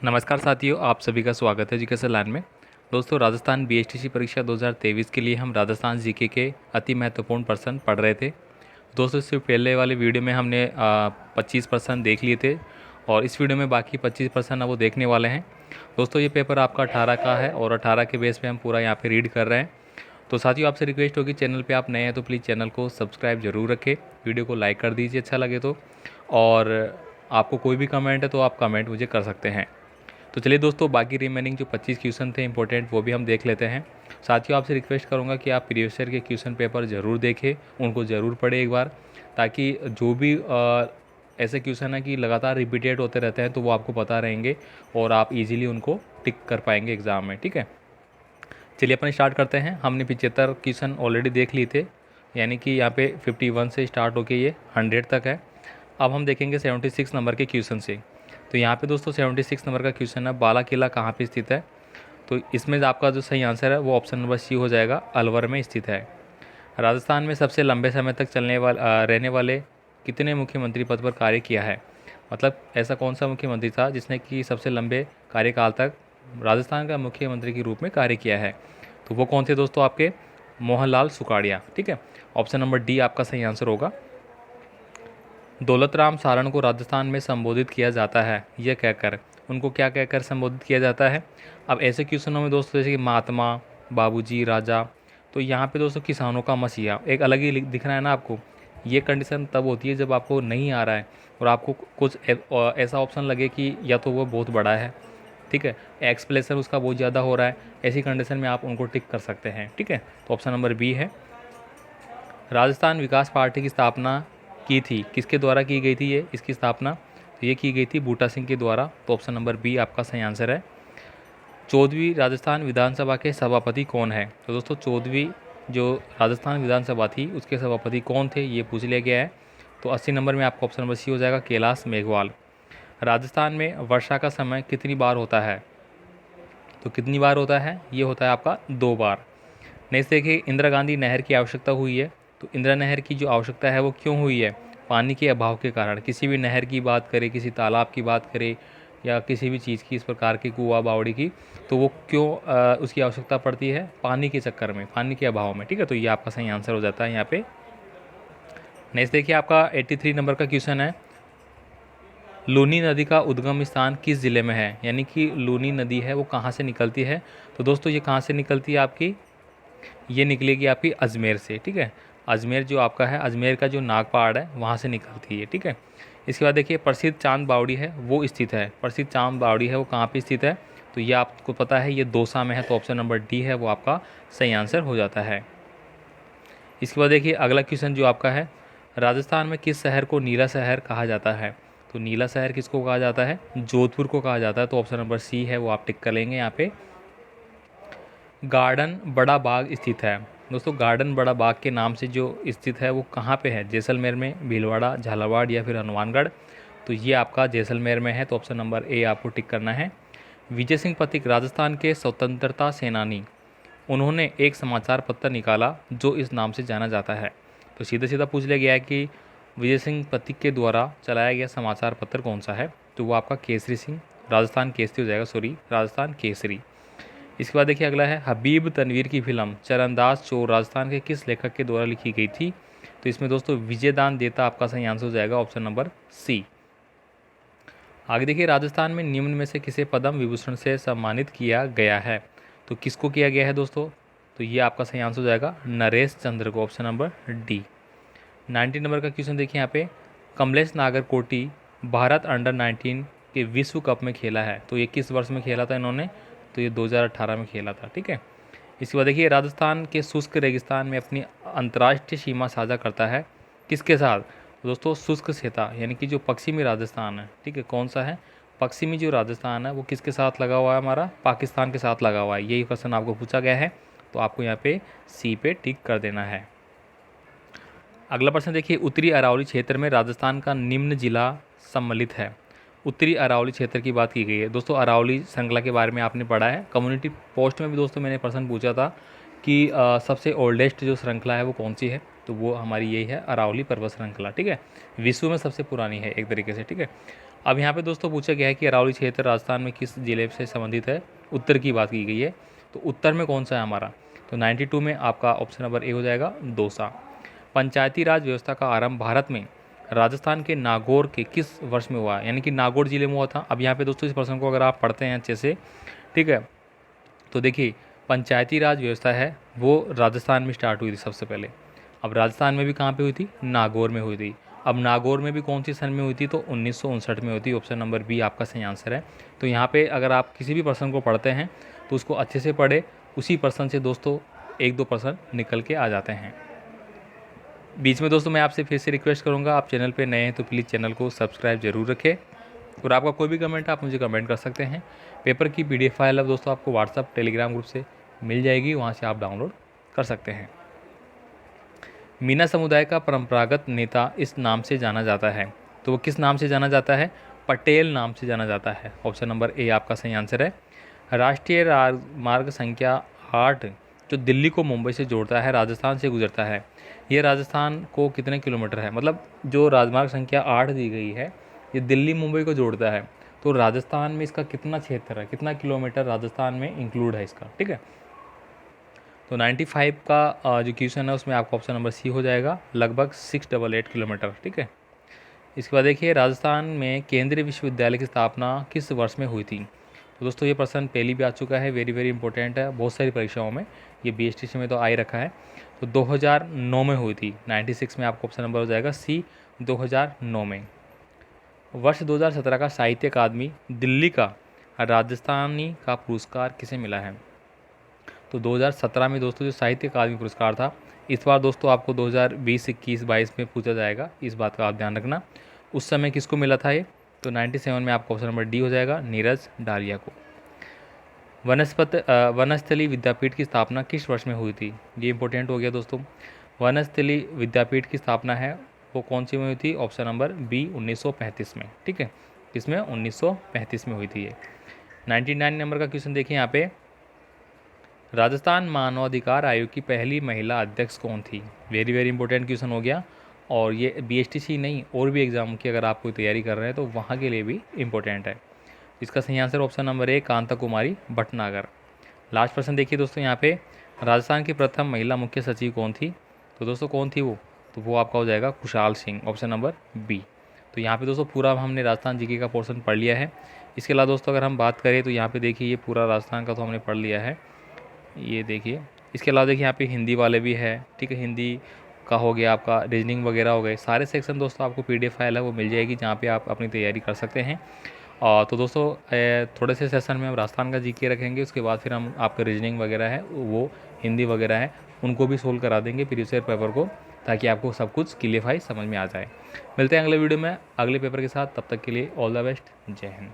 नमस्कार साथियों, आप सभी का स्वागत है एजुकेशन लाइन में। दोस्तों, राजस्थान बीएसटीसी परीक्षा 2023 के लिए हम राजस्थान जीके के अति महत्वपूर्ण प्रश्न पढ़ रहे थे। दोस्तों, इससे पहले वाले वीडियो में हमने 25 प्रश्न देख लिए थे और इस वीडियो में बाकी 25 प्रश्न अब वो देखने वाले हैं। दोस्तों, ये पेपर आपका 18 का है और 18 के बेस पे हम पूरा यहाँ पे रीड कर रहे हैं। तो साथियों, आपसे रिक्वेस्ट होगी, चैनल पे आप नए हैं तो प्लीज़ चैनल को सब्सक्राइब जरूर रखें, वीडियो को लाइक कर दीजिए अच्छा लगे तो, और आपको कोई भी कमेंट है तो आप कमेंट मुझे कर सकते हैं। तो चलिए दोस्तों, बाकी रिमेनिंग जो 25 क्वेश्चन थे इंपॉर्टेंट वो भी हम देख लेते हैं। साथियों, आपसे रिक्वेस्ट करूंगा कि आप प्रीवियस ईयर के क्वेश्चन पेपर ज़रूर देखें, उनको ज़रूर पढ़ें एक बार, ताकि जो भी ऐसे क्वेश्चन है कि लगातार रिपीटेड होते रहते हैं तो वो आपको पता रहेंगे और आप इजीली उनको टिक कर पाएंगे एग्ज़ाम में। ठीक है, चलिए अपन स्टार्ट करते हैं। हमने 75 क्वेश्चन ऑलरेडी देख लिए थे, यानी कि यहाँ पे 51 से स्टार्ट होके ये 100 तक है। अब हम देखेंगे 76 नंबर के क्वेश्चन से। तो यहाँ पे दोस्तों 76 नंबर का क्वेश्चन है, बाला किला कहाँ पे स्थित है। तो इसमें आपका जो सही आंसर है वो ऑप्शन नंबर सी हो जाएगा, अलवर में स्थित है। राजस्थान में सबसे लंबे समय तक रहने वाले कितने मुख्यमंत्री पद पर कार्य किया है। मतलब ऐसा कौन सा मुख्यमंत्री था जिसने कि सबसे लंबे कार्यकाल तक राजस्थान का मुख्यमंत्री के रूप में कार्य किया है। तो वो कौन थे दोस्तों, आपके मोहनलाल सुखाड़िया। ठीक है, ऑप्शन नंबर डी आपका सही आंसर होगा। दौलत राम सारण को राजस्थान में संबोधित किया जाता है, यह कहकर, उनको क्या कहकर संबोधित किया जाता है। अब ऐसे क्वेश्चनों में दोस्तों जैसे कि महात्मा, बाबूजी, राजा, तो यहाँ पे दोस्तों किसानों का मसीहा एक अलग ही दिख रहा है ना आपको। ये कंडीशन तब होती है जब आपको नहीं आ रहा है और आपको कुछ ऐसा ऑप्शन लगे कि या तो वो बहुत बड़ा है, ठीक है, एक्सप्लेशन उसका बहुत ज़्यादा हो रहा है, ऐसी कंडीशन में आप उनको टिक कर सकते हैं। ठीक है, तो ऑप्शन नंबर बी है। राजस्थान विकास पार्टी की स्थापना की थी, किसके द्वारा की गई थी ये इसकी स्थापना। तो ये की गई थी बूटा सिंह के द्वारा। तो ऑप्शन नंबर बी आपका सही आंसर है। 14वीं राजस्थान विधानसभा के सभापति कौन है। तो दोस्तों 14वीं जो राजस्थान विधानसभा थी उसके सभापति कौन थे ये पूछ लिया गया है। तो 80 नंबर में आपका ऑप्शन नंबर सी हो जाएगा, कैलाश मेघवाल। राजस्थान में वर्षा का समय कितनी बार होता है। तो कितनी बार होता है, ये होता है आपका 2 बार। नेक्स्ट देखिए, इंदिरा गांधी नहर की आवश्यकता हुई है। तो इंदिरा नहर की जो आवश्यकता है वो क्यों हुई है, पानी के अभाव के कारण। किसी भी नहर की बात करें, किसी तालाब की बात करें या किसी भी चीज़ की, इस प्रकार की कुआ बावड़ी की, तो वो क्यों उसकी आवश्यकता पड़ती है, पानी के चक्कर में, पानी के अभाव में। ठीक है, तो ये आपका सही आंसर हो जाता है यहाँ पे। नेक्स्ट देखिए, आपका 83 नंबर का क्वेश्चन है, लूनी नदी का उद्गम स्थान किस ज़िले में है। यानी कि लूनी नदी है वो कहाँ से निकलती है। तो दोस्तों ये कहाँ से निकलती है आपकी, ये निकलेगी आपकी अजमेर से। ठीक है, अजमेर जो आपका है, अजमेर का जो नाग पहाड़ है वहाँ से निकलती है। ठीक है, इसके बाद देखिए, प्रसिद्ध चांद बावड़ी है वो स्थित है, प्रसिद्ध चांद बावड़ी है वो कहाँ पे स्थित है। तो ये आपको पता है, ये दौसा में है। तो ऑप्शन नंबर डी है वो आपका सही आंसर हो जाता है। इसके बाद देखिए, अगला क्वेश्चन जो आपका है, राजस्थान में किस शहर को नीला शहर कहा जाता है। तो नीला शहर किसको कहा जाता है, जोधपुर को कहा जाता है। तो ऑप्शन नंबर सी है वो आप टिक कर लेंगे यहाँ पे। गार्डन बड़ा बाग स्थित है। दोस्तों गार्डन बड़ा बाग के नाम से जो स्थित है वो कहाँ पे है, जैसलमेर में, भीलवाड़ा, झालावाड़ या फिर हनुमानगढ़। तो ये आपका जैसलमेर में है। तो ऑप्शन नंबर ए आपको टिक करना है। विजय सिंह पथिक राजस्थान के स्वतंत्रता सेनानी, उन्होंने एक समाचार पत्र निकाला जो इस नाम से जाना जाता है। तो सीधा सीधा पूछ लिया गया है कि विजय सिंह पथिक के द्वारा चलाया गया समाचार पत्र कौन सा है। तो वो आपका केसरी सिंह, राजस्थान केसरी हो जाएगा, सॉरी, राजस्थान केसरी। इसके बाद देखिए, अगला है, हबीब तनवीर की फिल्म चरणदास चोर राजस्थान के किस लेखक के द्वारा लिखी गई थी। तो इसमें दोस्तों विजयदान देता आपका सही आंसर हो जाएगा, ऑप्शन नंबर सी। आगे देखिए, राजस्थान में निम्न में से किसे पद्म विभूषण से सम्मानित किया गया है। तो किसको किया गया है दोस्तों, तो ये आपका सही आंसर हो जाएगा, नरेश चंद्र को, ऑप्शन नंबर डी। 90 नंबर का क्वेश्चन देखिए यहाँ पे, कमलेश नागरकोटी भारत अंडर 19 के विश्व कप में खेला है। तो ये किस वर्ष में खेला था इन्होंने, तो ये 2018 में खेला था। ठीक है, इसके बाद देखिए, राजस्थान के शुष्क रेगिस्तान में अपनी अंतर्राष्ट्रीय सीमा साझा करता है किसके साथ। तो दोस्तों शुष्क क्षेत्र यानी कि जो पश्चिमी राजस्थान है, ठीक है, कौन सा है, पश्चिमी जो राजस्थान है वो किसके साथ लगा हुआ है, हमारा पाकिस्तान के साथ लगा हुआ है। यही क्वेश्चन आपको पूछा गया है, तो आपको यहाँ पे सी पे टिक कर देना है। अगला प्रश्न देखिए, उत्तरी अरावली क्षेत्र में राजस्थान का निम्न जिला सम्मिलित है। उत्तरी अरावली क्षेत्र की बात की गई है। दोस्तों अरावली श्रृंखला के बारे में आपने पढ़ा है, कम्युनिटी पोस्ट में भी दोस्तों मैंने प्रश्न पूछा था कि सबसे ओल्डेस्ट जो श्रृंखला है वो कौन सी है। तो वो हमारी यही है, अरावली पर्वत श्रृंखला। ठीक है, विश्व में सबसे पुरानी है एक तरीके से। ठीक है, अब यहाँ पे दोस्तों पूछा गया है कि अरावली क्षेत्र राजस्थान में किस जिले से संबंधित है, उत्तर की बात की गई है। तो उत्तर में कौन सा है हमारा, तो 92 में आपका ऑप्शन नंबर ए हो जाएगा दौसा। पंचायती राज व्यवस्था का आरंभ भारत में राजस्थान के नागौर के किस वर्ष में हुआ, यानी कि नागौर जिले में हुआ था। अब यहाँ पे दोस्तों इस प्रश्न को अगर आप पढ़ते हैं अच्छे से, ठीक है, तो देखिए पंचायती राज व्यवस्था है वो राजस्थान में स्टार्ट हुई थी सबसे पहले। अब राजस्थान में भी कहाँ पे हुई थी, नागौर में हुई थी। अब नागौर में भी कौन सी सन में हुई थी, तो 1959 में हुई थी। ऑप्शन नंबर बी आपका सही आंसर है। तो यहाँ पे अगर आप किसी भी पर्सन को पढ़ते हैं तो उसको अच्छे से पढ़े, उसी पर्सन से दोस्तों 1-2 पर्सन निकल के आ जाते हैं। बीच में दोस्तों मैं आपसे फिर से रिक्वेस्ट करूँगा, आप चैनल पे नए हैं तो प्लीज़ चैनल को सब्सक्राइब जरूर रखें, और आपका कोई भी कमेंट आप मुझे कमेंट कर सकते हैं। पेपर की PDF फाइल अब दोस्तों आपको व्हाट्सअप टेलीग्राम ग्रुप से मिल जाएगी, वहाँ से आप डाउनलोड कर सकते हैं। मीना समुदाय का परंपरागत नेता इस नाम से जाना जाता है, तो वो किस नाम से जाना जाता है, पटेल नाम से जाना जाता है। ऑप्शन नंबर ए आपका सही आंसर है। राष्ट्रीय राजमार्ग संख्या 8 जो दिल्ली को मुंबई से जोड़ता है, राजस्थान से गुजरता है, ये राजस्थान को कितने किलोमीटर है, मतलब जो राजमार्ग संख्या 8 दी गई है ये दिल्ली मुंबई को जोड़ता है, तो राजस्थान में इसका कितना क्षेत्र है, कितना किलोमीटर राजस्थान में इंक्लूड है इसका, ठीक है। तो 95 का जो क्वेश्चन है उसमें आपका ऑप्शन नंबर सी हो जाएगा, लगभग 688 किलोमीटर, ठीक है। इसके बाद देखिए राजस्थान में केंद्रीय विश्वविद्यालय की स्थापना किस वर्ष में हुई थी। तो दोस्तों ये प्रश्न पहले भी आ चुका है, वेरी वेरी इंपॉर्टेंट है, बहुत सारी परीक्षाओं में ये BSTC में तो आ ही रखा है। तो 2009 में हुई थी, 96 में आपका ऑप्शन नंबर हो जाएगा सी, 2009 में। वर्ष 2017 का साहित्य अकादमी दिल्ली का राजस्थानी का पुरस्कार किसे मिला है। तो 2017 में दोस्तों जो साहित्य अकादमी पुरस्कार था, इस बार दोस्तों आपको 2020, 21, 22 में पूछा जाएगा, इस बात का आप ध्यान रखना। उस समय किसको मिला था ये, तो 97 में आपका ऑप्शन नंबर डी हो जाएगा, नीरज डालिया को। वनस्थली विद्यापीठ की स्थापना किस वर्ष में हुई थी, ये इंपॉर्टेंट हो गया दोस्तों। वनस्थली विद्यापीठ की स्थापना है वो कौन सी में हुई थी, ऑप्शन नंबर बी 1935 में, ठीक है, इसमें 1935 में हुई थी ये। 99 नंबर का क्वेश्चन देखिए यहाँ पे, राजस्थान मानवाधिकार आयोग की पहली महिला अध्यक्ष कौन थी। वेरी वेरी इंपॉर्टेंट क्वेश्चन हो गया, और ये BSTC नहीं और भी एग्जाम की अगर आप कोई तैयारी कर रहे हैं तो वहाँ के लिए भी इम्पोर्टेंट है। इसका सही answer option number A, Kanta Kumari Bhatnagar. Last प्रश्न देखिए दोस्तों यहाँ पे, राजस्थान की प्रथम महिला मुख्य सचिव कौन थी। तो दोस्तों कौन थी वो, तो वो आपका हो जाएगा खुशहाल सिंह, ऑप्शन नंबर बी। तो यहाँ पे दोस्तों पूरा हमने राजस्थान GK का पोर्शन पढ़ लिया है। इसके अलावा दोस्तों अगर हम बात करें तो यहाँ पे देखिए ये पूरा राजस्थान का तो हमने पढ़ लिया है, ये देखिए। इसके अलावा देखिए यहाँ पे हिंदी वाले भी है, ठीक है, हिंदी का हो गया आपका, रीजनिंग वगैरह हो गए, सारे सेक्शन दोस्तों आपको PDF फाइल है वो मिल जाएगी, जहाँ पे आप अपनी तैयारी कर सकते हैं। और तो दोस्तों थोड़े से सेशन में हम राजस्थान का GK रखेंगे, उसके बाद फिर हम आपका रीजनिंग वगैरह है वो हिंदी वगैरह है उनको भी सोल्व करा देंगे प्रीवियस ईयर पेपर को, ताकि आपको सब कुछ क्लियरफाई समझ में आ जाए। मिलते हैं अगले वीडियो में अगले पेपर के साथ, तब तक के लिए ऑल द बेस्ट, जय हिंद।